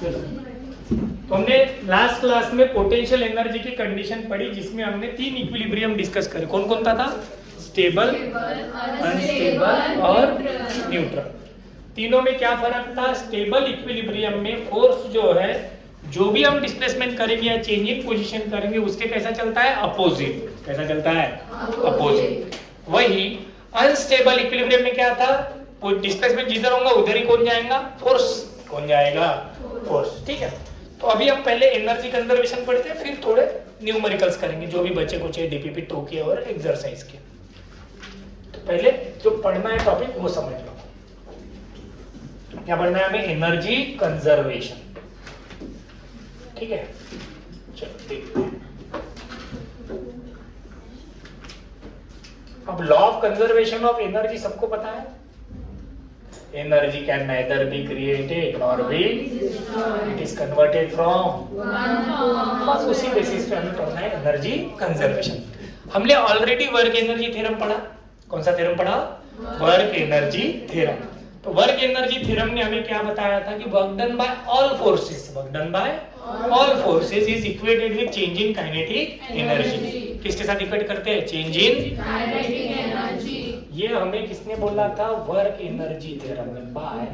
तो हमने last class में पोटेंशियल एनर्जी की कंडीशन पढ़ी जिसमें हमने 3 इक्विलिब्रियम डिस्कस करे। कौन कौन था? स्टेबल, अनस्टेबल और न्यूट्रल। तीनों में क्या फर्क था? स्टेबल इक्विलिब्रियम में फोर्स जो है, जो भी हम डिस्प्लेसमेंट करेंगे या चेंज इन पोजीशन करेंगे उसके कैसा चलता है? अपोजिट। कैसा चलता है? अपोजिट। वही अनस्टेबल इक्विलिब्रियम में क्या था? डिस्प्लेसमेंट जिधर होगा उधर ही कौन जाएगा? फोर्स। कौन जाएगा? फोर्स। ठीक है। तो अभी हम पहले एनर्जी कंजर्वेशन पढ़ते हैं, फिर थोड़े न्यूमेरिकल्स करेंगे जो भी बच्चे कुछ है डीपीपी 2 के और एक्सरसाइज के। तो पहले जो पढ़ना है टॉपिक वो समझ लो। क्या पढ़ना है हमें? Energy conservation. ठीक है, चलो देखते हैं। अब law of conservation of energy सबको पता है। Energy can neither be created nor be it is converted from, बस उसी बेसिस पे हमें पढ़ना है एनर्जी कंजर्वेशन। हमने ऑलरेडी वर्क एनर्जी थ्योरम पढ़ा। कौन सा थ्योरम पढ़ा? Work energy theorem. तो वर्क एनर्जी थ्योरम ने हमें क्या बताया था कि work done bye all forces is equated with change in kinetic energy. किसके साथ इक्वेट करते हैं? Change in kinetic energy. ये हमें किसने बोला था? वर्क एनर्जी थ्योरम में। बाय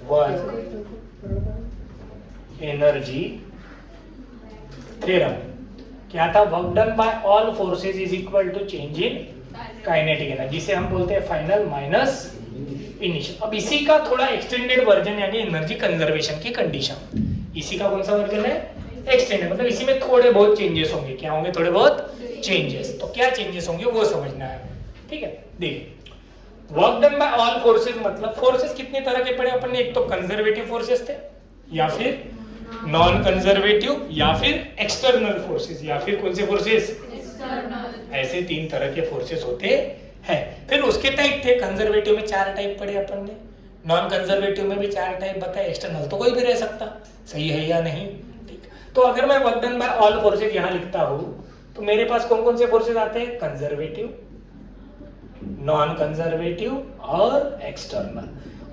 वर्क एनर्जी थ्योरम क्या था? Work done bye all forces is equal to change in kinetic energy, जिसे हम बोलते हैं फाइनल माइनस इनिशियल। अब इसी का थोड़ा एक्सटेंडेड वर्जन यानी एनर्जी कंजर्वेशन की कंडीशन। इसी का कौन सा वर्जन है? एक्सटेंडेड। मतलब इसी में थोड़े बहुत चेंजेस होंगे। क्या होंगे? थोड़े बहुत चेंजेस। तो क्या चेंजेस होंगे वो समझना है। ठीक है, देखिए work done bye all forces मतलब फोर्सेस कितने तरह के पढ़े अपन ने? एक तो कंजर्वेटिव फोर्सेस थे, या फिर नॉन कंजर्वेटिव, या फिर एक्सटर्नल फोर्सेस, या फिर कौन से फोर्सेस? एक्सटर्नल। ऐसे 3 तरह के फोर्सेस होते हैं। फिर उसके टाइप थे। कंजर्वेटिव में 4 टाइप पढ़े अपन ने, नॉन कंजर्वेटिव में भी 4 टाइप बताए, एक्सटर्नल तो कोई भी रह सकता। सही है या नहीं? ठीक। तो अगर मैं work done bye all forces यहाँ लिखता हूँ तो मेरे पास कौन कौन से फोर्सेस आते हैं? कंजर्वेटिव, नॉन कंजर्वेटिव और एक्सटर्नल।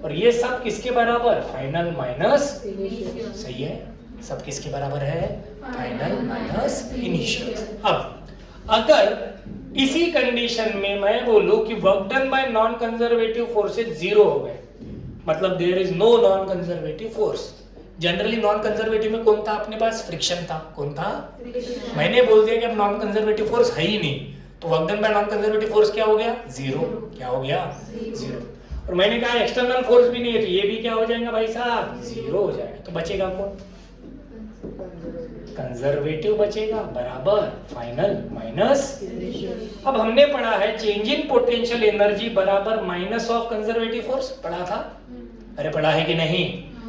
और ये सब किसके बराबर? Final minus. सही है, सब किसके बराबर है? Final minus initial. अब अगर इसी कंडीशन में मैं बोलूं कि work done by non conservative forces 0 हो गए, मतलब there is no non conservative force. Generally non conservative में कौन था अपने पास? फ्रिक्शन था। कौन था? मैंने बोल दिया कि अब नॉन कंजर्वेटिव फोर्स है ही नहीं, तो work done by non conservative force क्या हो गया? 0। क्या हो गया? 0। और मैंने कहा एक्सटर्नल फोर्स भी नहीं है, तो ये भी क्या हो जाएगा भाई साहब? 0 हो जाएगा। तो बचेगा कौन? कंजर्वेटिव बचेगा, बराबर फाइनल माइनस। अब हमने पढ़ा है चेंज इन पोटेंशियल एनर्जी बराबर माइनस ऑफ कंजर्वेटिव फोर्स। पढ़ा था? अरे पढ़ा है कि नहीं?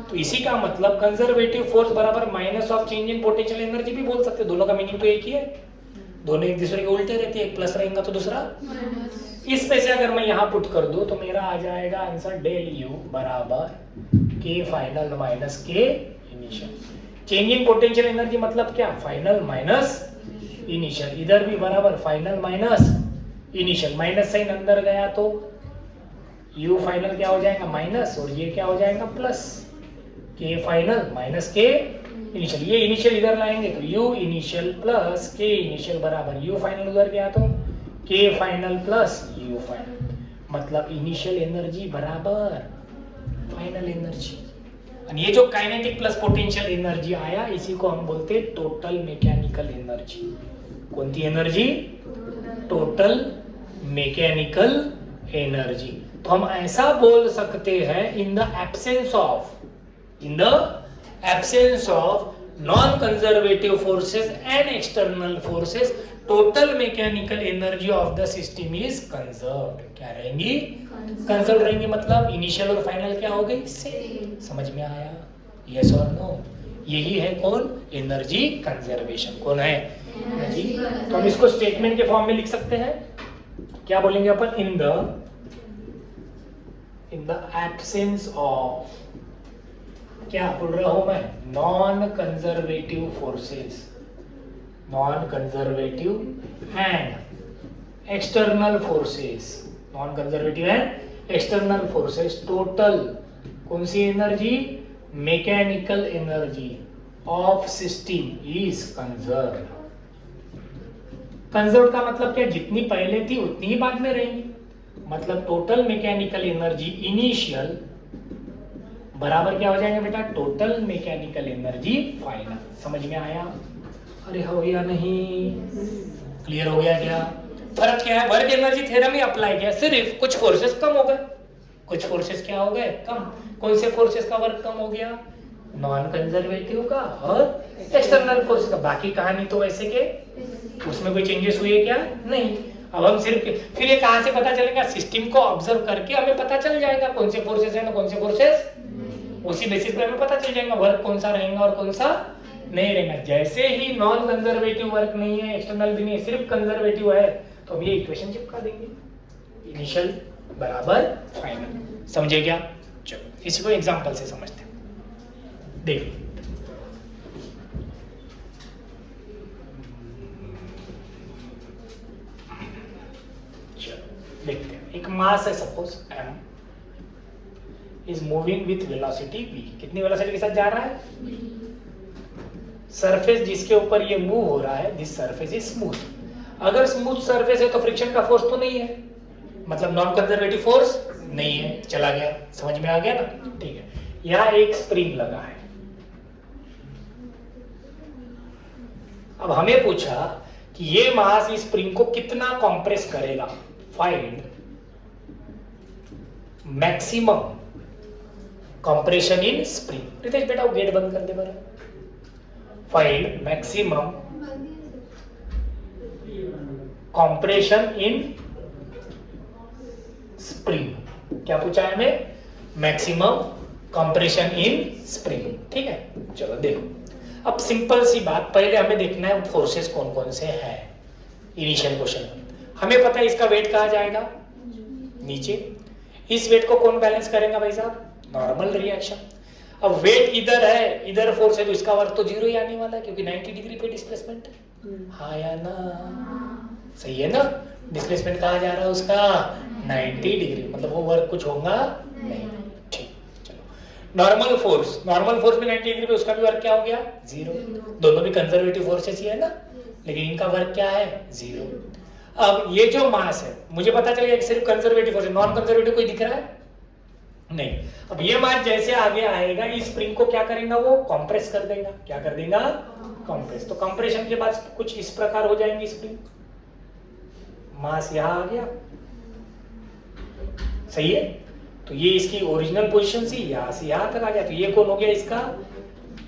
तो इसी का मतलब कंजर्वेटिव फोर्स बराबर minus of change in potential energy भी बोल सकते हैं। दोनों का मीनिंग तो एक ही है, दोनों एक दूसरे के उल्टे रहते हैं। एक प्लस रहेगा तो दूसरा माइनस। इस पे से अगर मैं यहाँ पुट कर दूं तो मेरा आ जाएगा आंसर डेल यू बराबर के फाइनल माइनस के initial. Change in potential energy मतलब क्या? Final minus initial. इधर भी बराबर final minus initial. Minus sign अंदर गया तो यू फाइनल क्या हो जाएगा? माइनस, और ये क्या हो जाएगा? प्लस। के फाइनल माइनस के इनिशियल। ये इनिशियल इधर लाएंगे तो यू इनिशियल प्लस के इनिशियल बराबर यू फाइनल उधर गया तो के फाइनल प्लस यू फाइनल, मतलब इनिशियल एनर्जी बराबर फाइनल एनर्जी। और ये जो काइनेटिक प्लस पोटेंशियल एनर्जी आया इसी को हम बोलते हैं टोटल मैकेनिकल एनर्जी। कौन सी एनर्जी? Total mechanical energy. तो हम ऐसा बोल सकते हैं in the absence of non-conservative forces and external forces, total mechanical energy of the system is conserved। क्या रहेंगी? कंजर्व रहेंगी। मतलब इनिशियल और फाइनल क्या हो गई? सेम। समझ में आया? यस और नो? यही है कौन? Energy conservation. कौन है? एनर्जी। तो हम इसको स्टेटमेंट के फॉर्म में लिख सकते हैं। क्या बोलेंगे अपन? इन द एब्सेंस ऑफ, क्या बोल रहा हूं मैं? Non conservative forces, non conservative and external forces, non conservative and external forces, total कौन सी energy? Mechanical energy of system is conserve. Conserve का मतलब क्या? जितनी पहले थी उतनी ही बाद में रहेंगी। मतलब टोटल मैकेनिकल एनर्जी इनिशियल बराबर क्या हो जाएगा बेटा? Total mechanical energy final. समझ में आया? अरे हो गया नहीं? क्लियर हो गया क्या? फर्क क्या है? वर्क एनर्जी थ्योरम ही अप्लाई किया, सिर्फ कुछ फोर्सेस कम हो गए। कुछ फोर्सेस क्या हो गए? कम। कौन से फोर्सेस का वर्क कम हो गया? नॉन कंजर्वेटिव का और एक्सटर्नल फोर्स का। बाकी कहानी तो वैसे के, उसमें कोई चेंजेस हुए क्या? नहीं। अब हम सिर्फ फिर ये कहां से पता चलेगा? सिस्टम को ऑब्जर्व करके हमें पता चल जाएगा कौन से फोर्सेस है ना कौन से फोर्सेस। उसी बेसिस पे हमें पता चल जाएगा वर्क कौन सा रहेगा और कौन सा नहीं रहेगा। जैसे ही नॉन कंजर्वेटिव वर्क नहीं है, एक्सटर्नल भी नहीं है, सिर्फ कंजर्वेटिव है, तो हम ये इक्वेशन चिपका देंगे, इनिशियल बराबर फाइनल। समझे क्या? चलो इसी को एग्जांपल से समझते हैं। देखिए देखते हैं। एक मास है suppose m is moving with velocity v। कितनी वेलोसिटी के साथ जा रहा है? सरफेस जिसके ऊपर ये मूव हो रहा है, दिस सरफेस इज स्मूथ। अगर स्मूथ सरफेस है तो फ्रिक्शन का फोर्स तो नहीं है, मतलब नॉन कंजर्वेटिव फोर्स नहीं है। चला गया? समझ में आ गया ना? ठीक है। यहां एक स्प्रिंग लगा है। अब हमें पूछा कि ये मास इस स्प्रिंग को कितना कंप्रेस करेगा। Find maximum compression in spring. Ritesh बेटा वो गेट बंद कर दे बरा। Find maximum compression in spring. क्या पूछा है हमें? Maximum compression in spring. ठीक है, चलो देखो। अब सिंपल सी बात, पहले हमें देखना है फोर्सेस कौन कौन से हैं इनिशियल क्वेश्चन में। हमें पता है इसका वेट कहाँ जाएगा? नीचे। इस वेट को कौन बैलेंस करेगा भाई साहब? Normal reaction. अब वेट इधर है, इधर फोर्स है, तो इसका वर्क तो जीरो ही आने वाला है क्योंकि 90 डिग्री पे डिस्प्लेसमेंट है। हाँ या ना? सही है ना? डिस्प्लेसमेंट कहाँ जा रहा है उसका? 90 डिग्री। मतलब वो वर्क कुछ होगा नहीं। ठीक, चलो। नॉर्मल फोर्स में 90 डिग्री पे, उसका भी वर्क क्या हो गया? जीरो। दोनों भी कंजर्वेटिव फोर्सेस ही है ना, लेकिन इनका वर्क क्या है? जीरो। अब ये जो मास है, मुझे पता चल गया कि सिर्फ कंजर्वेटिव फोर्स है, नॉन कंजर्वेटिव कोई दिख रहा है नहीं। अब ये मास जैसे आगे आएगा, इस स्प्रिंग को क्या करेगा? वो कंप्रेस कर देगा। क्या कर देगा? कंप्रेस। तो कंप्रेशन के बाद कुछ इस प्रकार हो जाएंगी स्प्रिंग। मास यहां आ गया, सही है? तो ये इसकी ओरिजिनल पोजीशन से यहां तक आ गया। तो ये कौन हो गया? इसका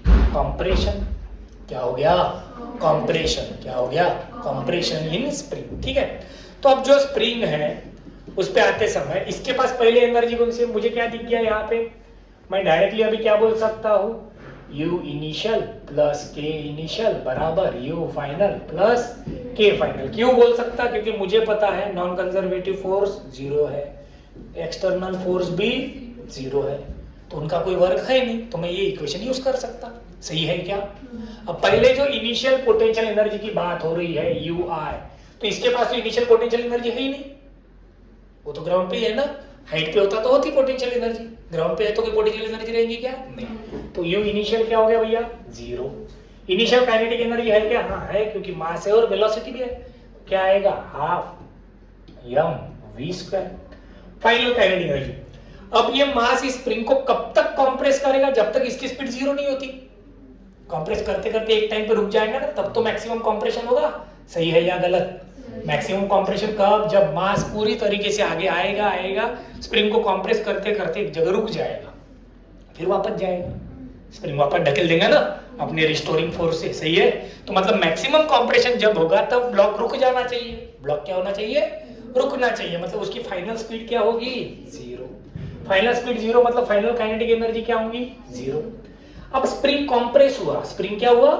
कंप्रेशन। क्या हो गया? कंप्रेशन। क्या हो गया? Compression in spring. ठीक है। तो अब जो स्प्रिंग है उस पे आते समय इसके पास पहले एनर्जी कौन सी है? मुझे क्या दिख गया यहाँ पे? मैं डायरेक्टली अभी क्या बोल सकता हूँ? U initial plus K initial बराबर U final plus K final. क्यों बोल सकता? क्योंकि मुझे पता है नॉन कंजर्वेटिव फोर्स जीरो है, एक्सटर्नल फोर्स भी जीरो है, तो उनका कोई वर्क है नहीं, तो मैं ये इक्वेशन यूज कर सकता। सही है क्या? अब पहले जो इनिशियल पोटेंशियल एनर्जी की बात हो रही है UI, तो इसके पास तो इनिशियल पोटेंशियल एनर्जी है ही नहीं, वो तो ग्राउंड पे ही है ना। हाइट पे होता तो होती पोटेंशियल एनर्जी, ग्राउंड पे है तो कोई पोटेंशियल एनर्जी रहेगी क्या? नहीं। तो U इनिशियल क्या हो गया भैया? जीरो। इनिशियल काइनेटिक एनर्जी है क्या? हाँ है, क्योंकि मास है और वेलोसिटी भी है। क्या आएगा? Half mv²। Final kinetic energy. अब ये मास इस स्प्रिंग को कब तक कंप्रेस करेगा? जब तक इसकी स्पीड जीरो नहीं होती। कंप्रेस करते करते एक टाइम पे रुक जाएगा ना, तब तो मैक्सिमम कंप्रेशन होगा। सही है या गलत? मैक्सिमम कंप्रेशन कब? जब मास पूरी तरीके से आगे आएगा, स्प्रिंग को कंप्रेस करते करते एक जगह रुक जाएगा, फिर वापस जाएगा, स्प्रिंग वापस ढकेल देगा ना अपने रिस्टोरिंग फोर्स से। सही है? तो मतलब मैक्सिमम कंप्रेशन जब होगा तब ब्लॉक रुक जाना चाहिए। ब्लॉक क्या होना चाहिए? रुकना चाहिए। मतलब उसकी फाइनल स्पीड क्या होगी? जीरो। फाइनल स्पीड जीरो मतलब फाइनल काइनेटिक एनर्जी क्या होगी? जीरो। अब स्प्रिंग कंप्रेस हुआ, स्प्रिंग क्या हुआ?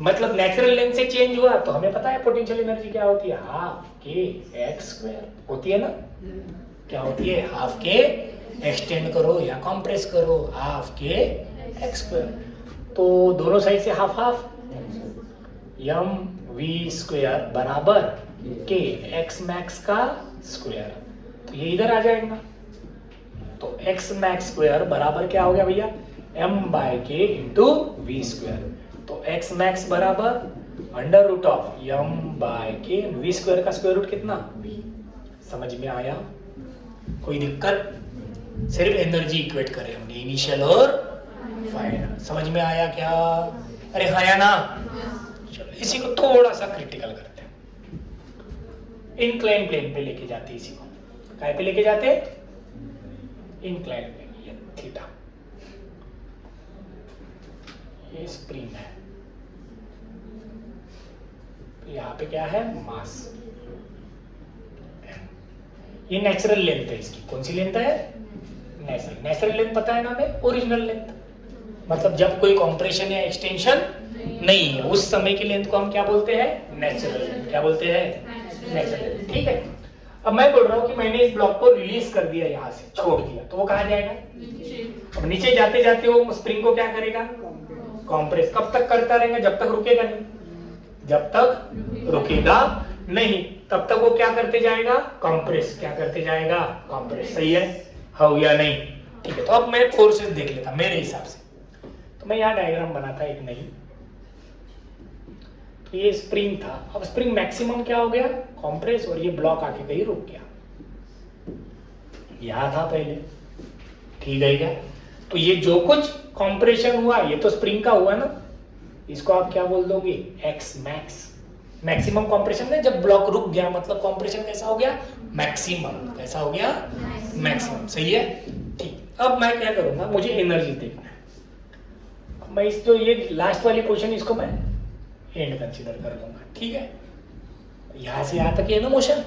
मतलब नेचुरल लेंथ से चेंज हुआ, तो हमें पता है पोटेंशियल एनर्जी क्या होती है? हाफ के एक्स स्क्वायर होती है ना। क्या होती है? हाफ के एक्सटेंड करो या कंप्रेस करो, हाफ के एक्स स्क्वायर। तो दोनों साइड से हाफ हाफ, mv² बराबर के एक्स मैक्स का स्क्वायर। तो ये इधर आ जाएगा। तो एक्स मैक्स स्क्वायर बराबर क्या हो गया भैया, m by K into V square. तो एक्स मैक्स बराबर under root of m by K, V square का स्क्वायर रूट कितना, समझ में आया, कोई दिक्कत, सिर्फ एनर्जी इक्वेट करें हमने, इनिशियल और फाइनल, समझ में आया क्या, अरे हाँ या ना। चलो इसी को थोड़ा सा क्रिटिकल करते हैं, इंक्लाइन प्लेन पे लेके जाते, इसी को काय पे लेके जाते, इंक्लाइन प्लेन, ये थीटा, ये स्प्रिंग है, यहाँ पे क्या है, मास, ये नेचुरल लेंथ है इसकी, कौन सी लेंथ है, नेचुरल लेंथ पता है ना हमें, ओरिजिनल लेंथ, मतलब जब कोई कॉम्प्रेशन या एक्सटेंशन नहीं है उस समय की लेंथ को हम क्या बोलते हैं, नेचुरल लेंथ, क्या बोलते हैं, नेचुरल लेंथ, ठीक है। अब मैं बोल रहा हूँ कि मैंने इस ब्लॉक को रिलीज कर दिया, यहाँ से छोड़ दिया, तो वो कहाँ जाएगा, अब नीचे जाते जाते वो स्प्रिंग को क्या करेगा, कॉम्प्रेस, कब तक करता रहेगा, जब तक रुकेगा नहीं, जब तक रुकेगा नहीं तब तक वो क्या करते जाएगा, कंप्रेस, क्या करते जाएगा, कंप्रेस, सही है, हाँ या नहीं, ठीक है। तो अब मैं फोर्सेस देख लेता मेरे हिसाब से, तो मैं यहाँ डायग्राम बनाता एक नहीं, तो ये स्प्रिंग था, अब स्प्रिंग मैक्सिमम क्या हो गया, कंप्रेस, और ये ब्लॉक आके कहीं रुक गया, यहाँ था पहले, ठीक है क्या, तो ये जो कुछ कंप्रेशन हुआ ये तो स्प्रिंग का हुआ ना, इसको आप क्या बोल दोगे, एक्स मैक्स, मैक्सिमम कंप्रेशन में जब ब्लॉक रुक गया मतलब कंप्रेशन कैसा हो गया, मैक्सिमम, कैसा हो गया, मैक्सिमम, सही है, ठीक। अब मैं क्या करूंगा, मुझे एनर्जी देखना है, मैं इस जो ये लास्ट वाली पोजीशन इसको मैं एंड कंसीडर कर लूंगा, ठीक है, यहां से यहां तक ये ना मोशन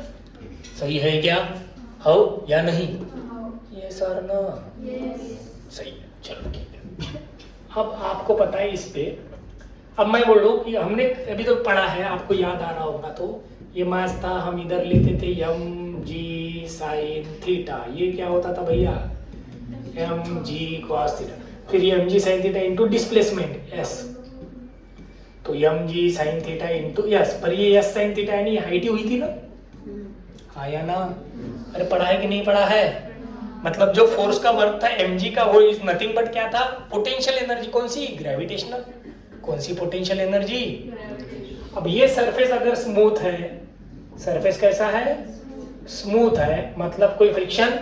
सही है क्या, हो या नहीं, ये सर ना, सही है, चलो ठीक है। अब आपको पता है इस पे, अब मैं बोलूं कि हमने अभी तो पढ़ा है, आपको याद आ रहा होगा, तो ये मास था, हम इधर लेते थे एम जी साइन थीटा, ये क्या होता था भैया, एम जी कॉस थीटा, फिर ये M G sine theta into displacement S, तो M G sine theta into S, पर ये एस साइन थीटा यानी हाइट ही हुई थी ना, हाँ या ना, अरे पढ़ा है कि नहीं पढ़ा है, मतलब जो फोर्स का वर्क था एम जी का, वो इज नथिंग बट क्या था, पोटेंशियल एनर्जी, कौन सी, ग्रेविटेशनल, कौन सी पोटेंशियल एनर्जी। अब ये सरफेस अगर स्मूथ है, सरफेस कैसा है, स्मूथ है, मतलब कोई फ्रिक्शन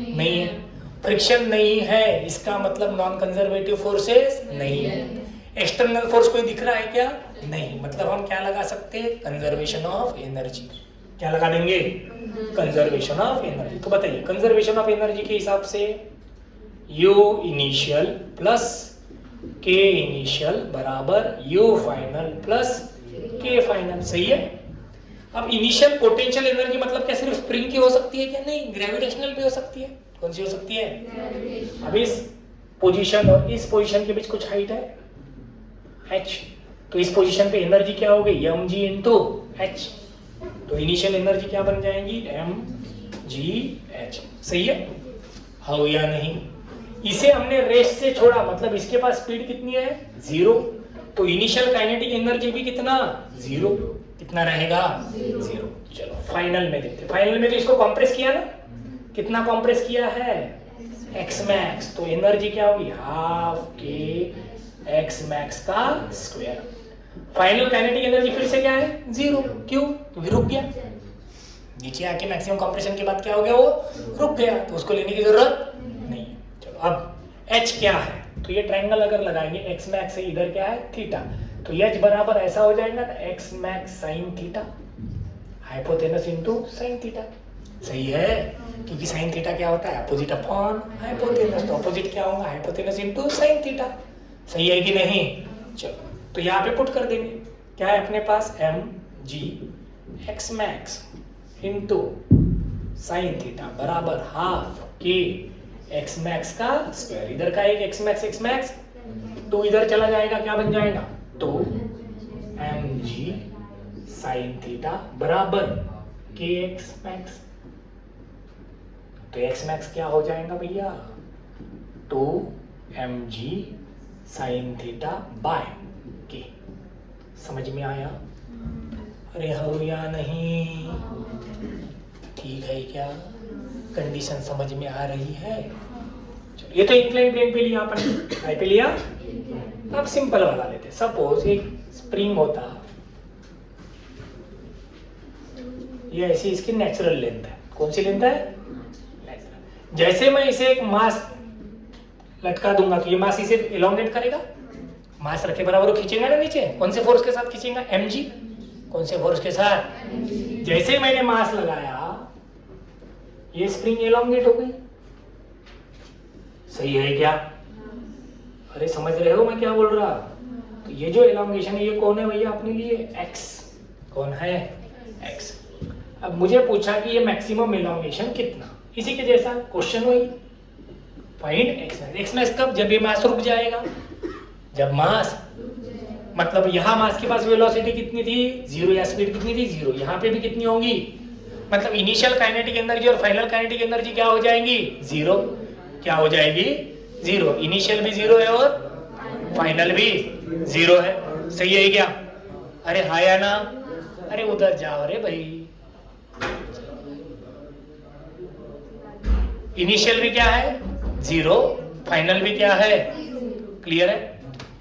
नहीं है, फ्रिक्शन नहीं है इसका मतलब नॉन कंजर्वेटिव फोर्सेस नहीं है, एक्सटर्नल फोर्स कोई दिख रहा है क्या, नहीं, मतलब हम क्या लगा सकते हैं, कंजर्वेशन ऑफ एनर्जी, क्या लगा देंगे, कंजर्वेशन ऑफ एनर्जी। तो बताइए कंजर्वेशन ऑफ एनर्जी के हिसाब से यू इनिशियल प्लस के इनिशियल बराबर यू फाइनल प्लस के फाइनल, सही है। अब इनिशियल पोटेंशियल एनर्जी मतलब क्या, सिर्फ स्प्रिंग की हो सकती है क्या, नहीं, ग्रेविटेशनल भी हो सकती है, कौन सी हो सकती है, अब इस पोजीशन और इस पोजीशन के बीच कुछ हाइट है h, तो इस पोजीशन पे एनर्जी क्या हो गई, एम जी इंटू एच, तो इनिशियल एनर्जी क्या बन जाएगी, एम जी एच, सही है, हाँ या नहीं। इसे हमने रेस्ट से छोड़ा, मतलब इसके पास स्पीड कितनी है, 0, तो इनिशियल काइनेटिक एनर्जी भी कितना, 0, कितना रहेगा, 0। चलो फाइनल में देखते, फाइनल में तो इसको कंप्रेस किया ना, कितना कंप्रेस किया है, एक्स मैक्स, तो एनर्जी क्या होगी, हाफ के एक्स मैक्स का स्क्वायर, फाइनल काइनेटिक एनर्जी फिर से क्या है, 0, क्यों, क्योंकि रुक गया, नीचे आके मैक्सिमम कंप्रेशन के बाद क्या हो गया, वो रुक गया, तो उसको लेने की जरूरत नहीं है। चलो अब h क्या है, तो ये ट्रायंगल अगर लगाएंगे x मैक्स से इधर क्या है, थीटा, तो h बराबर ऐसा हो जाएगा ना, x max sine theta, hypotenuse into sine theta, सही है, क्योंकि साइन थीटा क्या होता है, अपोजिट अपॉन हाइपोटेनस, तो अपोजिट क्या होगा, हाइपोटेनस इनटू साइन थीटा, सही है कि नहीं। चलो तो यहाँ पे पुट कर देंगे, क्या है अपने पास, M G X max into sine theta बराबर हाफ के एक्स मैक्स का स्क्वायर, इधर का एक एक्स मैक्स तो इधर चला जाएगा, क्या बन जाएगा, तो एम जी साइन थीटा बराबर के एक्स मैक्स, तो एक्स मैक्स क्या हो जाएगा भैया, तो M G sine theta by K, समझ में आया, अरे हो या नहीं, ठीक है क्या, कंडीशन समझ में आ रही है। ये तो इंक्लाइन प्लेन पे लिया अपन, काय पे लिया? अब सिंपल वाला लेते। सपोज एक स्प्रिंग होता, ये ऐसी इसकी नेचुरल लेंथ है। कौन सी लेंथ है? नेचुरल। जैसे मैं इसे एक मास लटका दूंगा तो ये मास इसे एलोंगेट करेगा, मास रखे बराबर वो खींचेगा ना नीचे। कौन से फोर्स के साथ खींचेगा? mg। कौन से फोर्स के साथ? जैसे मैंने मास लगाया ये स्प्रिंग एलोंगेट हो गई। सही है क्या? अरे समझ रहे हो मैं क्या बोल रहा? तो ये जो एलोंगेशन है ये कौन है भैया अपने लिए? x। कौन है? x। अब मुझे पूछा कि ये मैक्सिमम एलोंगेशन कितना, इसी के जैसा क्वेश्चन वही, find x max. x max कब? जब ये मास रुक जाएगा। जब मास मतलब यहाँ मास के पास वेलोसिटी कितनी थी? 0। या स्पीड कितनी थी? 0। यहाँ पे भी कितनी होगी? मतलब इनिशियल काइनेटिक एनर्जी और फाइनल काइनेटिक एनर्जी क्या हो जाएंगी? 0। क्या हो जाएगी? 0। इनिशियल भी 0 है और फाइनल भी 0 है। सही है क्या? अरे हाँ या ना? अरे उधर जाओ रे भाई। इनिशियल भी क्या है? 0। फाइनल भी क्या है? क्लियर है?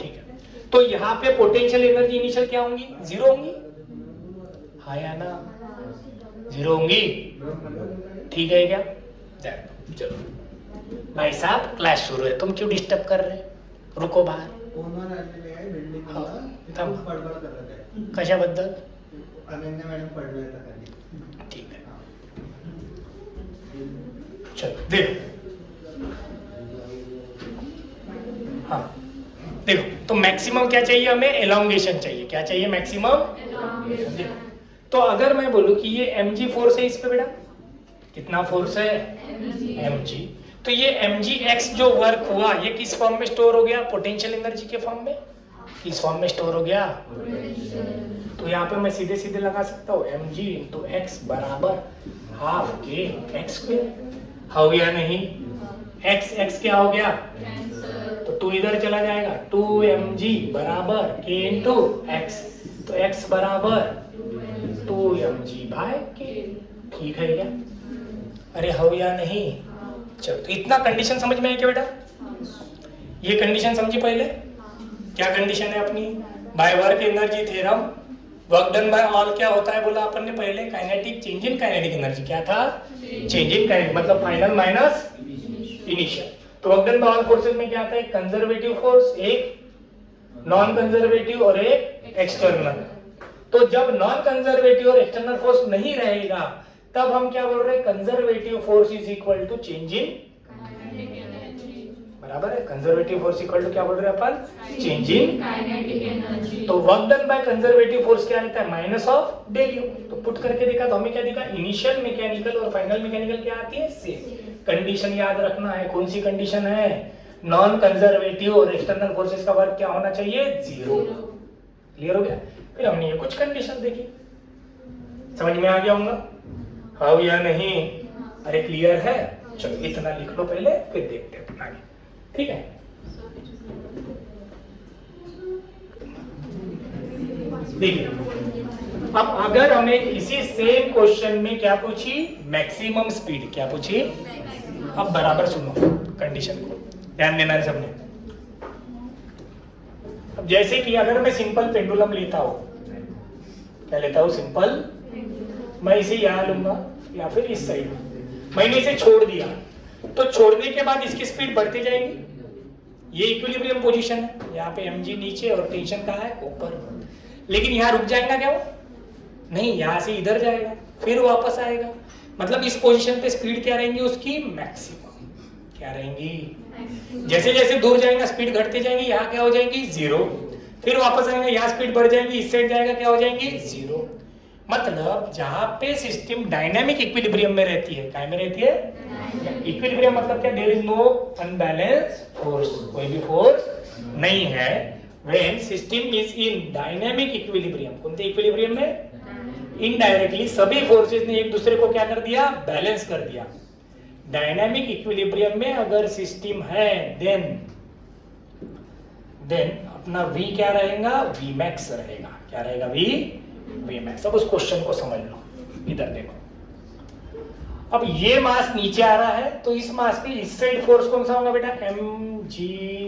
ठीक है। तो यहाँ पे पोटेंशियल एनर्जी इनिशियल क्या होंगी? 0 होंगी। हाँ या ना? 0 होंगी। ठीक है क्या? चलो भाई साहब क्लास शुरू है, तुम क्यों डिस्टर्ब कर रहे? रुको बाहर। कशाबद्दल? ठीक है चलो देखो। हाँ देखो, तो मैक्सिमम क्या चाहिए हमें? एलोंगेशन चाहिए। क्या चाहिए? मैक्सिमम। देखो तो अगर मैं बोलूं कि ये mg फोर्स है इस पे बेटा, कितना फोर्स है? mg। तो ये mgx जो वर्क हुआ ये किस फॉर्म में स्टोर हो गया? पोटेंशियल एनर्जी के फॉर्म में। किस फॉर्म में स्टोर हो गया? तो यहाँ पे मैं सीधे सीधे लगा सकता हूँ mg इंटू x बराबर हाफ के एक्स स्क्वायर। हो गया नहीं? x क्या हो गया? तो 2 इधर चला जाएगा, 2mg बराबर k इंटू x। तो x बराबर 2mg बाय k। ठीक है क्या? अरे हो या नहीं? चलो तो इतना कंडीशन समझ में है क्या बेटा? ये कंडीशन समझी पहले? क्या कंडीशन है अपनी? By work energy theorem work done bye all क्या होता है बोला अपन ने पहले? Kinetic change in kinetic energy. क्या था? चेंज इन काइनेटिक मतलब फाइनल माइनस इनिशियल। तो work done bye all forces में क्या आता है? कंजर्वेटिव फोर्स, एक नॉन कंजर्वेटिव और एक एक्सटर्नल। तो जब नॉन कंजर्वेटिव और एक्सटर्नल फोर्स नहीं रहेगा तब हम क्या बोल रहे हैं? Conservative force is equal to change इन, बराबर है? कंजर्वेटिव फोर्स इक्वल टू क्या बोल रहे हैं अपन? Change in kinetic energy. तो work done by conservative force क्या रहता है? Minus of del U. तो पुट करके देखा तो हमें क्या दिखा? इनिशियल मैकेनिकल और फाइनल मैकेनिकल क्या आती है? सेम। कंडीशन याद रखना है। कौन सी कंडीशन है? नॉन कंजर्वेटिव और एक्सटर्नल फोर्सेस का वर्क क्या होना चाहिए? 0। क्लियर हो गया? फिर हमने ये कुछ कंडीशन देखी, समझ में आ गया होगा? हाँ या नहीं? अरे क्लियर है? चलो इतना लिख लो पहले, फिर देखते हैं आगे। ठीक है? देखिए अब अगर हमें इसी सेम क्वेश्चन में क्या पूछी? Maximum speed. क्या पूछी? अब बराबर सुनो कंडीशन को, ध्यान देना है सबने। अब जैसे कि अगर मैं सिंपल पेंडुलम लेता हूं, क्या लेता हूं? सिंपल। मैं इसे यहां लूंगा या फिर इस साइड, मैंने इसे छोड़ दिया तो छोड़ने के बाद इसकी स्पीड बढ़ती जाएगी। ये इक्विलिब्रियम पोजीशन है, यहाँ पे mg नीचे और टेंशन कहाँ है? ऊपर। लेकिन यहाँ रुक जाएगा क्या वो? नहीं, यहाँ से इधर जाएगा फिर वापस आएगा। मतलब इस पोजीशन पे स्पीड क्या रहेंगी उसकी? मैक्सिमम। क्या रहेंगी? जैसे जैसे दूर जाएगा स्पीड घटती जाएगी, यहाँ क्या हो जाएगी? 0। फिर वापस आएंगे, यहाँ स्पीड बढ़ जाएगी, इस साइड जाएगा, क्या हो जाएगी? 0। मतलब जहां पे सिस्टम डायनामिक इक्विलिब्रियम में रहती है, क्या में रहती है? इक्विलिब्रियम मतलब क्या? There is no unbalance force, कोई भी फोर्स नहीं है। When system is in dynamic equilibrium, कौन से इक्विलिब्रियम में? इनडायरेक्टली सभी फोर्सेस ने एक दूसरे को क्या कर दिया? बैलेंस कर दिया। डायनामिक इक्विलिब्रियम में अगर सिस्टम है देन अपना v क्या रहेगा? v max रहेगा। क्या रहेगा? v max। अब उस क्वेश्चन को समझ लो, इधर देखो। अब ये मास नीचे आ रहा है तो इस मास पे इस साइड फोर्स कौन सा होगा बेटा, mg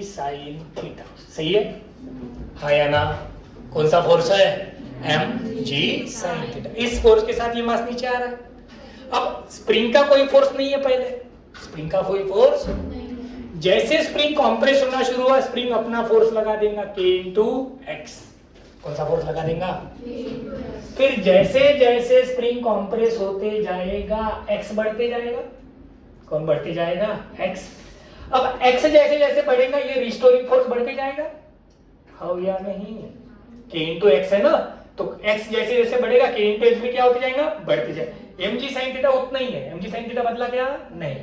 sin थीटा, सही है, हाँ या ना, कौन सा फोर्स है, mg sin थीटा। इस फोर्स के साथ ये मास नीचे आ रहा है। अब स्प्रिंग का कोई फोर्स नहीं है, पहले स्प्रिंग का कोई फोर्स, जैसे स्प्रिंग कॉम्प्रेस होना शुरू हुआ स्प्रिंग अपना फोर्स लगा देगा k इंटू एक्स, कौन सा फोर्स लगा देगा, फिर जैसे जैसे स्प्रिंग कॉम्प्रेस होते जाएगा x बढ़ते जाएगा, कौन बढ़ते जाएगा, x। अब x जैसे जैसे बढ़ेगा ये रिस्टोरिंग फोर्स बढ़ते जाएगा, हाँ या नहीं, k इंटू एक्स है ना, तो x जैसे जैसे बढ़ेगा k इंटू एक्स भी क्या होते जाएगा, बढ़ते जाएगा। mg sin थीटा उतना ही है, mg sin थीटा बदला क्या नहीं,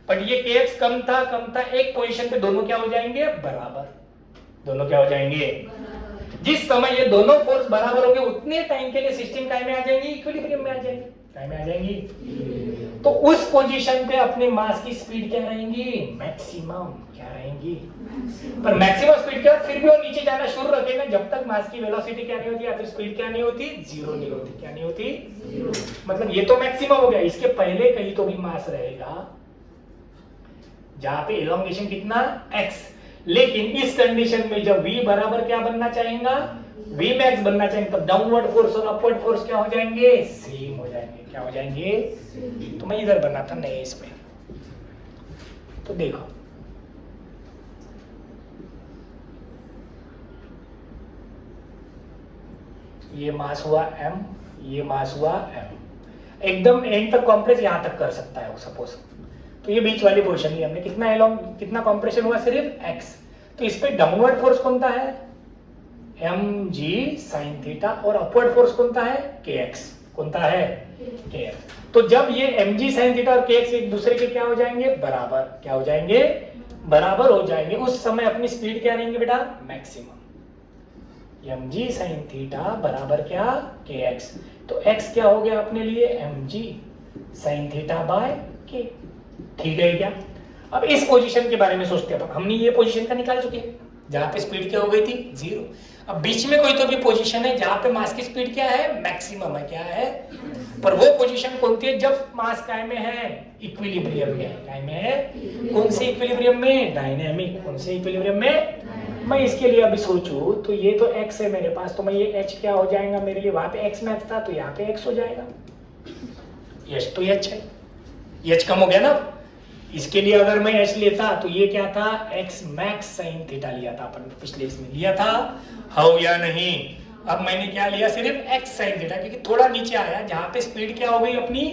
बट ये kx कम था, एक पोजीशन पे दोनों क्या हो जाएंगे, बराबर, दोनों क्या हो जाएंगे, जिस समय ये दोनों फोर्स बराबर होंगे उतने टाइम के लिए सिस्टम काय में आ जाएंगी, इक्विलिब्रियम में आ जाएंगी, काय में आ जाएंगी। तो उस पोजीशन पे अपने मास की स्पीड क्या रहेंगी, मैक्सिमम, क्या रहेंगी, पर मैक्सिमम स्पीड क्या, फिर भी वो नीचे जाना शुरू रखेगा जब तक मास की वेलोसिटी क्या नहीं होती या फिर स्पीड क्या नहीं होती, जीरो नहीं होती, क्या नहीं होती, जीरो। मतलब ये तो मैक्सिमम हो गया, इसके पहले कहीं तो भी मास रहेगा जहां पे एलोंगेशन कितना, x, लेकिन इस कंडीशन में जब v बराबर क्या बनना चाहेगा, v मैक्स बनना चाहेंगे, तब डाउनवर्ड फोर्स और अपवर्ड फोर्स क्या हो जाएंगे, सेम हो जाएंगे, क्या हो जाएंगे। तो मैं इधर बनाता नहीं इसमें, तो देखो ये मास हुआ m, ये मास हुआ m, एकदम एंड तक कॉम्प्रेस यहां तक कर सकता है वो सपोज, तो ये बीच वाली पोजीशन ली हमने, कितना एलोंग, कितना कॉम्प्रेशन हुआ, सिर्फ x, तो इस पे डाउनवर्ड फोर्स कौन सा है, mg sin थीटा, और अपवर्ड फोर्स कौन सा है, kx, कौन सा है, kx। तो जब ये mg sin थीटा और kx एक दूसरे के क्या हो जाएंगे, बराबर, क्या हो जाएंगे, बराबर हो जाएंगे, उस समय अपनी स्पीड क्या रहेंगे बेटा, मैक्सिमम, mg sin थीटा बराबर क्या, kx, तो x क्या हो गया अपने लिए, mg sin theta by k, ठीक है क्या। अब इस पोजीशन के बारे में सोचते हैं, हमने ये पोजीशन का निकाल चुके हैं जहां पे स्पीड क्या हो गई थी, जीरो। अब बीच में कोई तो भी पोजीशन है जहां पे मास की स्पीड क्या है, मैक्सिमम है, क्या है, पर वो पोजीशन कौन सी है, जब मास काय में है, इक्विलिब्रियम में है, काय में है, कौन से इक्विलिब्रियम में, डायनामिक, कौन से इक्विलिब्रियम में। मैं इसके लिए अभी सोचूं तो ये तो x है मेरे पास, तो मैं ये h क्या हो जाएगा मेरे लिए, वहां पे x मैक्स था तो यहाँ पे x हो जाएगा, h तो h है, h कम हो गया ना। इसके लिए अगर मैं h लेता तो ये क्या था, x मैक्स साइन थीटा लिया था अपन, पिछले इसमें लिया था, हाँ या नहीं। अब मैंने क्या लिया, सिर्फ x साइन थीटा, क्योंकि थोड़ा नीचे आया जहां पे स्पीड क्या हो गई अपनी,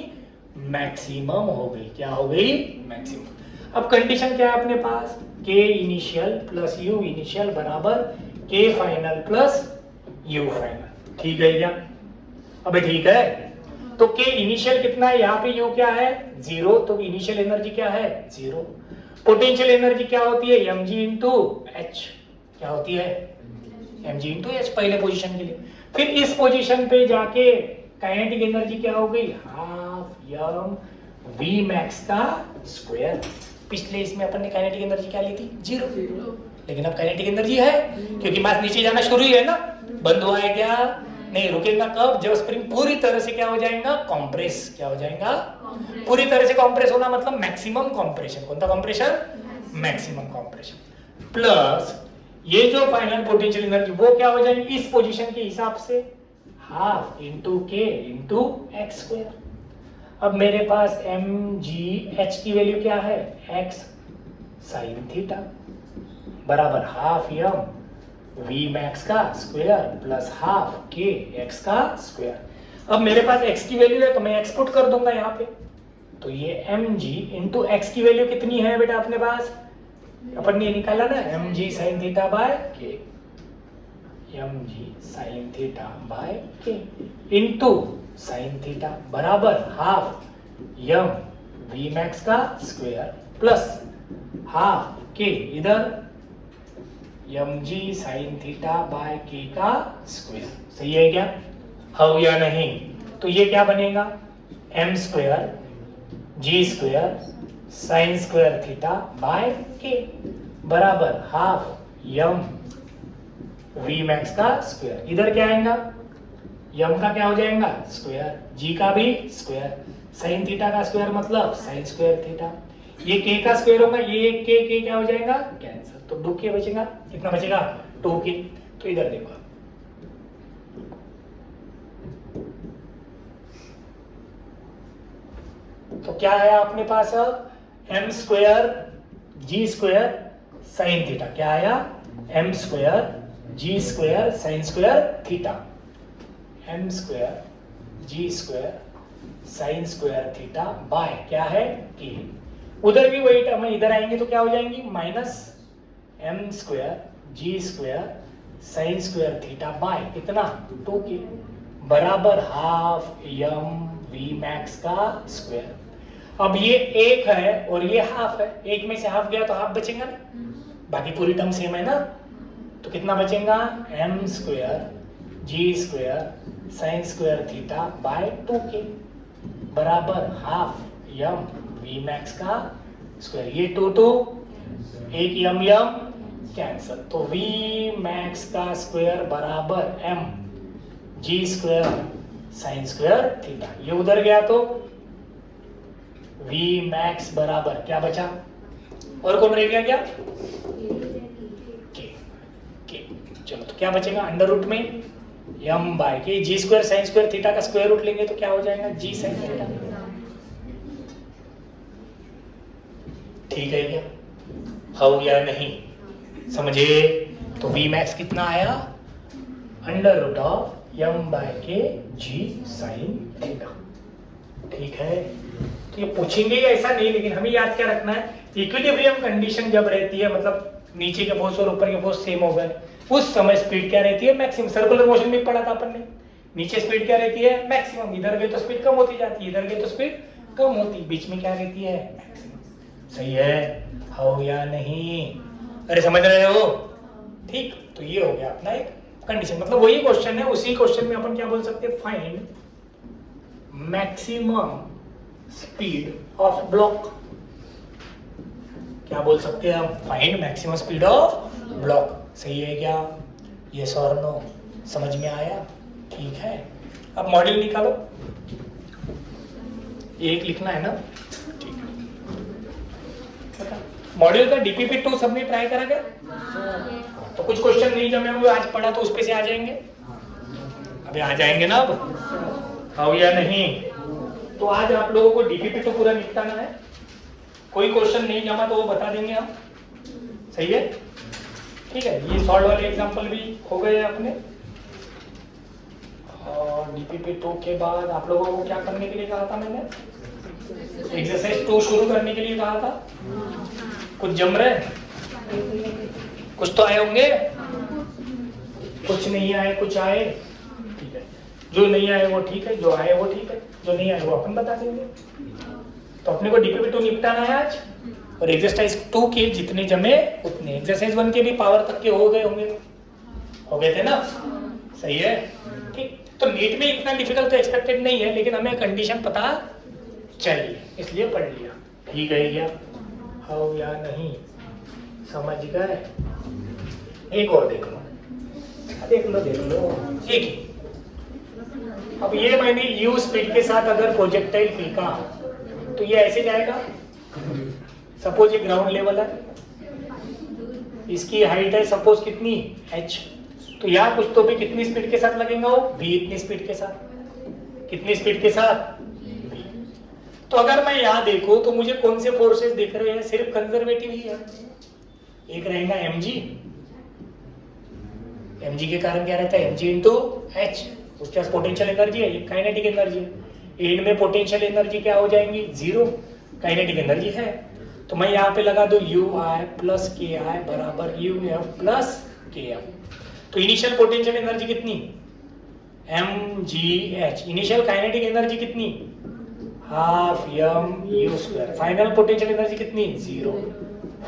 मैक्सिमम हो गई, क्या हो गई, मैक्सिमम। अब कंडीशन क्या है अपने पास, k initial plus u initial बराबर k final plus u final, ठीक है क्या, अबे ठीक है। तो k इनिशियल कितना है, यहाँ पे u क्या है, जीरो, तो इनिशियल एनर्जी क्या है, जीरो। पोटेंशियल एनर्जी क्या होती है, mg इंटू h, क्या होती है, mg इंटू h पहले पोजीशन के लिए। फिर इस पोजीशन पे जाके काइनेटिक एनर्जी क्या हो गई, हाफ m v मैक्स का स्क्वायर। पिछले इसमें अपन ने काइनेटिक एनर्जी क्या ली थी, जीरो, लेकिन अब काइनेटिक एनर्जी है क्योंकि मास नीचे जाना शुरू ही है ना, बंद हुआ है क्या, नहीं, रुकेगा कब, जब स्प्रिंग पूरी तरह से क्या हो जाएगा, कॉम्प्रेस, क्या हो जाएगा, पूरी तरह से कॉम्प्रेस होना मतलब मैक्सिमम कॉम्प्रेशन, कौन सा कॉम्प्रेशन, मैक्सिमम कॉम्प्रेशन, प्लस ये जो फाइनल पोटेंशियल एनर्जी वो क्या हो जाएगी इस पोजीशन के हिसाब से, हाफ इंटू के इंटू एक्स स्क्वायर। अब मेरे पास mg h की वैल्यू क्या है, x साइन थीटा बराबर हाफ m v मैक्स का square plus half k x का स्क्वायर। अब मेरे पास x की वैल्यू है तो मैं x पुट कर दूंगा यहाँ पे, तो ये mg इंटू x की वैल्यू कितनी है बेटा अपने पास, अपन ने निकाला ना, mg sign theta bye k, mg sign theta bye k into sine theta बराबर हाफ m v मैक्स का स्क्वायर प्लस हाफ k इधर mg sign theta bye k का स्क्वायर। सही है क्या, हाँ या नहीं। तो ये क्या बनेगा, m square g square sine square theta bye k बराबर हाफ m v मैक्स का स्क्वायर। इधर क्या आएगा, m का क्या हो जाएगा स्क्वायर, g का भी स्क्वायर, साइन थीटा का स्क्वायर मतलब साइन स्क्वायर थीटा, ये के का स्क्वायर होगा, ये के क्या हो जाएगा कैंसिल, तो 2k बचेगा, कितना बचेगा 2k। तो इधर देखो तो क्या है अपने पास m square G square sine theta, क्या आया m square G square sine square theta, m square G square sine square theta by क्या है k। उधर भी वही टर्म है, इधर आएंगे तो क्या हो जाएंगी minus m square G square sine square theta by कितना 2k बराबर हाफ m v मैक्स का स्क्वायर। अब ये एक है और ये हाफ है, एक में से हाफ गया तो हाफ बचेगा ना, बाकी पूरी टर्म सेम है ना, तो कितना बचेगा m square G square sine square theta by 2k बराबर हाफ m v मैक्स का स्क्वायर, ये 2 एक m कैंसल, तो v मैक्स का स्क्वायर बराबर m G square sine square theta, ये उधर गया तो v मैक्स बराबर क्या बचा, और कौन रह गया क्या k। चलो तो क्या बचेगा अंडर रूट में m by K, ji square sine square theta का स्क्वायर रूट लेंगे तो क्या हो जाएगा जी साइन थीटा। ठीक है क्या, हाँ या नहीं समझे, तो v मैक्स कितना आया under root of m by K G sine theta. ठीक है, तो ये पूछेंगे ही ऐसा नहीं, लेकिन हमें याद क्या रखना है, इक्विलिब्रियम कंडीशन जब रहती है, मतलब नीचे के फोर्स और ऊपर के फोर्स सेम हो गए, उस समय स्पीड क्या रहती है मैक्सिमम। सर्कुलर मोशन में पढ़ा था अपन ने, नीचे स्पीड क्या रहती है मैक्सिमम, इधर गए तो स्पीड कम होती जाती है, इधर गए तो स्पीड कम होती, बीच में क्या रहती है मैक्सिमम। सही है हो या नहीं, अरे समझ रहे हो। ठीक, तो ये हो गया अपना एक कंडीशन, मतलब वही क्वेश्चन है, उसी क्वेश्चन में अपन क्या बोल सकते हैं, find maximum speed of block, क्या बोल सकते हैं हम, find maximum speed of block. सही है क्या, यस और नो, समझ में आया। ठीक है, अब मॉड्यूल निकालो, एक लिखना है ना। ठीक है, मॉड्यूल का डीपीपी 2 सबने ट्राई करा क्या, तो कुछ क्वेश्चन नहीं जमे हुए आज पढ़ा तो उस पे से आ जाएंगे, अभी आ जाएंगे ना अब, हाँ या नहीं। तो आज आप लोगों को डीपीपी 2 पूरा निपटाना है, कोई क्वेश्चन नहीं जमा तो वो बता देंगे हम। सही है, ठीक है, ये सॉल्व वाले एग्जांपल भी हो गए अपने। और डीपीपी 2 के बाद आप लोगों को क्या करने के लिए कहा था मैंने, एक्सरसाइज 2 शुरू करने के लिए कहा था। कुछ जम रहे, कुछ तो आए होंगे, कुछ नहीं आए, कुछ आए। ठीक है, जो नहीं आए वो ठीक है, जो आए वो ठीक है, जो नहीं आए वो अपन बता देंगे। तो अपने को डीपीपी 2 निपटाना है आज, और एक्सरसाइज 2 के जितने जमे उतने, एक्सरसाइज 1 के भी पावर तक के हो गए होंगे, हो गए थे ना। सही है, ठीक। तो नीट में इतना डिफिकल्ट तो एक्सपेक्टेड नहीं है, लेकिन हमें कंडीशन पता चाहिए इसलिए पढ़ लिया। ठीक है क्या, हो या नहीं, समझ गए। एक और देख लो, देख लो देख लो, एक ही। अब ये मैंने u स्पीड के साथ अगर प्रोजेक्टाइल फेंका तो ये ऐसे जाएगा। सपोज ये ग्राउंड लेवल है, इसकी हाइट है सपोज कितनी h, तो यहाँ कुछ तो भी कितनी स्पीड के साथ लगेगा वो v, इतनी स्पीड के साथ, कितनी स्पीड के साथ v। तो अगर मैं यहाँ देखूं तो मुझे कौन से फोर्सेस दिख रहे हैं, सिर्फ कंजर्वेटिव ही है। एक रहेगा mg, mg के कारण क्या रहता है mg इंटू h, उसके पास पोटेंशियल एनर्जी है, ये काइनेटिक एनर्जी है। एंड में पोटेंशियल एनर्जी क्या हो जाएंगी, 0, काइनेटिक एनर्जी है। तो मैं यहाँ पे लगा दो ui प्लस के आई बराबर uf प्लस के एफ। तो इनिशियल पोटेंशियल एनर्जी कितनी mgh, इनिशियल काइनेटिक एनर्जी कितनी half m u square, final potential energy कितनी 0,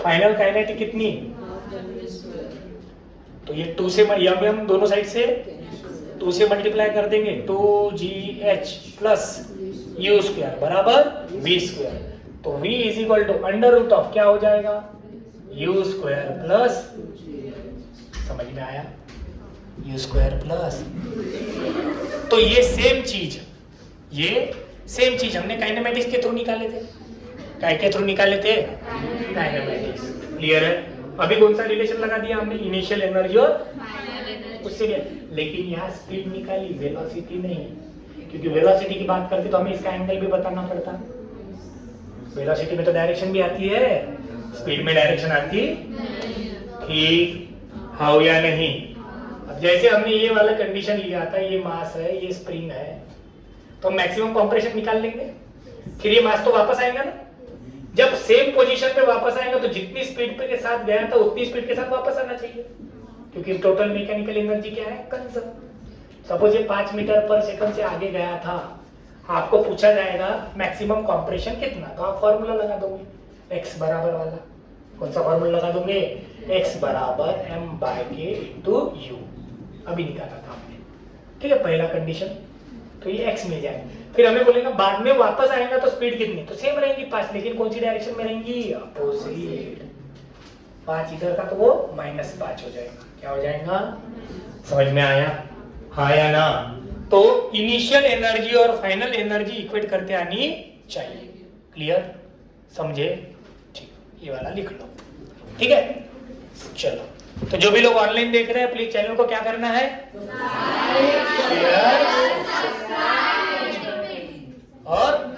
फाइनल काइनेटिक कितनी। तो ये 2 से m दोनों साइड से 2 से मल्टीप्लाई कर देंगे, 2gh प्लस u स्क्वायर बराबर v स्क्वायर। तो v is equal to under root of क्या हो जाएगा u स्क्वायर प्लस, समझ में आया, u स्क्वायर प्लस। तो ये सेम चीज, ये सेम चीज हमने काइनेमेटिक्स के थ्रू निकाले थे। काय के थ्रू निकाले थे? काइनेमेटिक्स। क्लियर है? अभी कौन सा रिलेशन लगा दिया हमने? इनिशियल एनर्जी और उससे। लेकिन यहाँ स्पीड निकाली, वेलोसिटी नहीं, क्योंकि वेलोसिटी की बात करते तो हमें इसका एंगल भी बताना पड़ता। वेलोसिटी में तो डायरेक्शन भी आती है, स्पीड में डायरेक्शन आती ठीक हाँ या नहीं? अब जैसे हमने ये वाला कंडीशन लिया था, ये मास है, ये स्प्रिंग है, तो मैक्सिमम कंप्रेशन निकाल लेंगे, फिर ये मास तो वापस आएगा ना। जब सेम पोजीशन पे वापस आएगा तो जितनी स्पीड पे के साथ गया था उतनी स्पीड के साथ वापस आना चाहिए, क्योंकि टोटल मैकेनिकल एनर्जी क्या है? कंजर्व। सपोज ये 5 मीटर पर सेकंड से आगे गया था, आपको पूछा जाएगा मैक्सिमम कंप्रेशन कितना, तो आप फॉर्मूला लगा दोगे x बराबर वाला। कौन सा फॉर्मूला लगा दोगे? x बराबर m/k इंटू u। अभी निकाला था हमने, ठीक है, पहला कंडीशन। तो ये x मिल जाएगा। फिर हमें बोलेगा बाद में वापस आएगा तो स्पीड कितनी, तो सेम रहेंगी 5, लेकिन कौन सी डायरेक्शन में रहेंगी? अपोजिट। 5 इधर का तो वो -5 हो जाएगा। क्या हो जाएगा? समझ में आया? हाँ या ना? तो इनिशियल एनर्जी और फाइनल एनर्जी इक्वेट करते आनी चाहिए। क्लियर? समझे? ठीक, ये वाला लिख लो, ठीक है। चलो, तो जो भी लोग ऑनलाइन देख रहे हैं प्लीज चैनल को क्या करना है? शेयर और